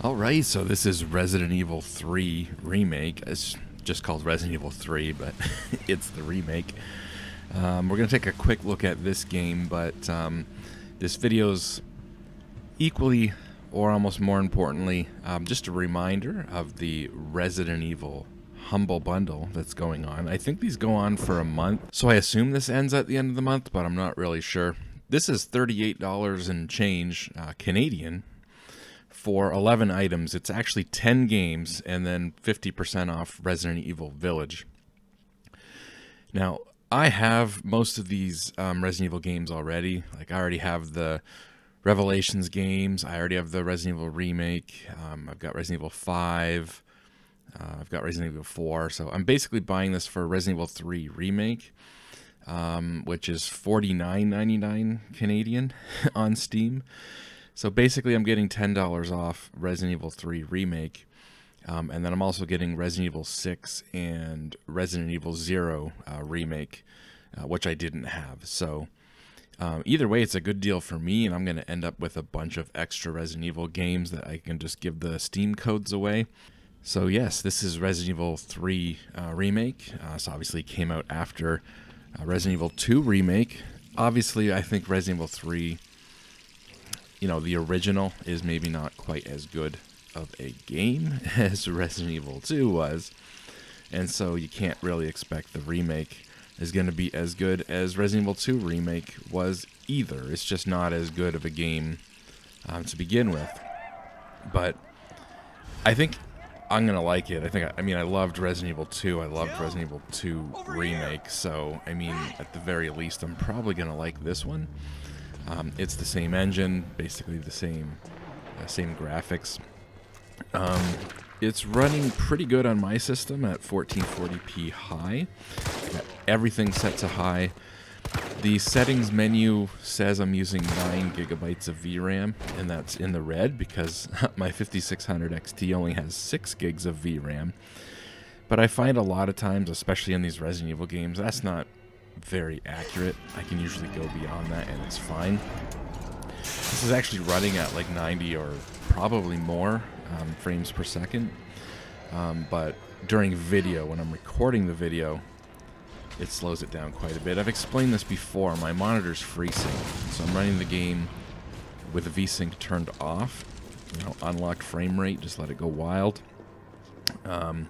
Alright, so this is Resident Evil 3 Remake. It's just called Resident Evil 3, but it's the remake. We're going to take a quick look at this game, but this video's equally, or almost more importantly, just a reminder of the Resident Evil Humble Bundle that's going on. I think these go on for a month, so I assume this ends at the end of the month, but I'm not really sure. This is $38 and change Canadian. For 11 items. It's actually 10 games and then 50% off Resident Evil Village. Now, I have most of these Resident Evil games already. Like, I already have the Revelations games. I already have the Resident Evil Remake. I've got Resident Evil 5. I've got Resident Evil 4. So I'm basically buying this for Resident Evil 3 Remake, which is $49.99 Canadian on Steam. So basically, I'm getting $10 off Resident Evil 3 Remake, and then I'm also getting Resident Evil 6 and Resident Evil 0 Remake, which I didn't have. So either way, it's a good deal for me, and I'm going to end up with a bunch of extra Resident Evil games that I can just give the Steam codes away. So yes, this is Resident Evil 3 Remake. So obviously it came out after Resident Evil 2 Remake. Obviously, I think Resident Evil 3... you know, the original is maybe not quite as good of a game as Resident Evil 2 was. And so you can't really expect the remake is going to be as good as Resident Evil 2 Remake was either. It's just not as good of a game to begin with. But I think I'm going to like it. I mean, I loved Resident Evil 2. I loved Resident Evil 2 Remake. So, I mean, at the very least, I'm probably going to like this one. It's the same engine, basically the same graphics. It's running pretty good on my system at 1440p high. Got everything set to high. The settings menu says I'm using 9 gigabytes of VRAM, and that's in the red because my 5600 XT only has 6 gigs of VRAM. But I find a lot of times, especially in these Resident Evil games, that's not very accurate. I can usually go beyond that and it's fine. This is actually running at like 90 or probably more frames per second, but during video, when I'm recording the video, it slows it down quite a bit. I've explained this before. My monitor's Freesync, so I'm running the game with the VSync turned off, you know, unlocked frame rate, just let it go wild. And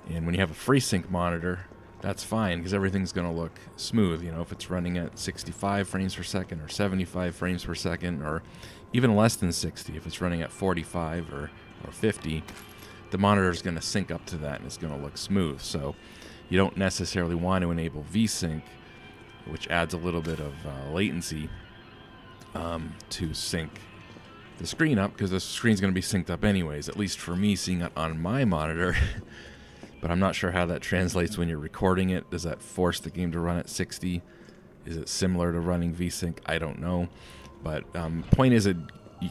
when you have a Freesync monitor, that's fine, because everything's going to look smooth. You know, if it's running at 65 frames per second or 75 frames per second, or even less than 60, if it's running at 45 or 50, the monitor is going to sync up to that and it's going to look smooth. So you don't necessarily want to enable VSync, which adds a little bit of latency to sync the screen up, because the screen's going to be synced up anyways, at least for me seeing it on my monitor. But I'm not sure how that translates when you're recording it. Does that force the game to run at 60? Is it similar to running VSync? I don't know. But point is, you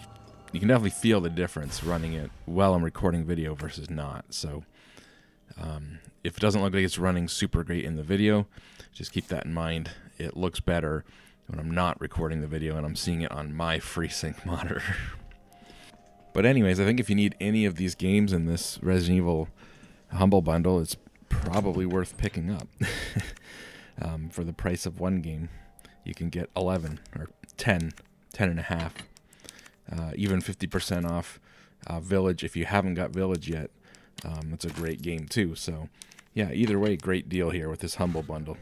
can definitely feel the difference running it while I'm recording video versus not. So if it doesn't look like it's running super great in the video, just keep that in mind. It looks better when I'm not recording the video and I'm seeing it on my FreeSync monitor. But anyways, I think if you need any of these games in this Resident Evil Humble Bundle, it's probably worth picking up. For the price of one game, you can get 11 or 10 and a half, even 50% off Village. If you haven't got Village yet, it's a great game too. So yeah, either way, great deal here with this Humble Bundle.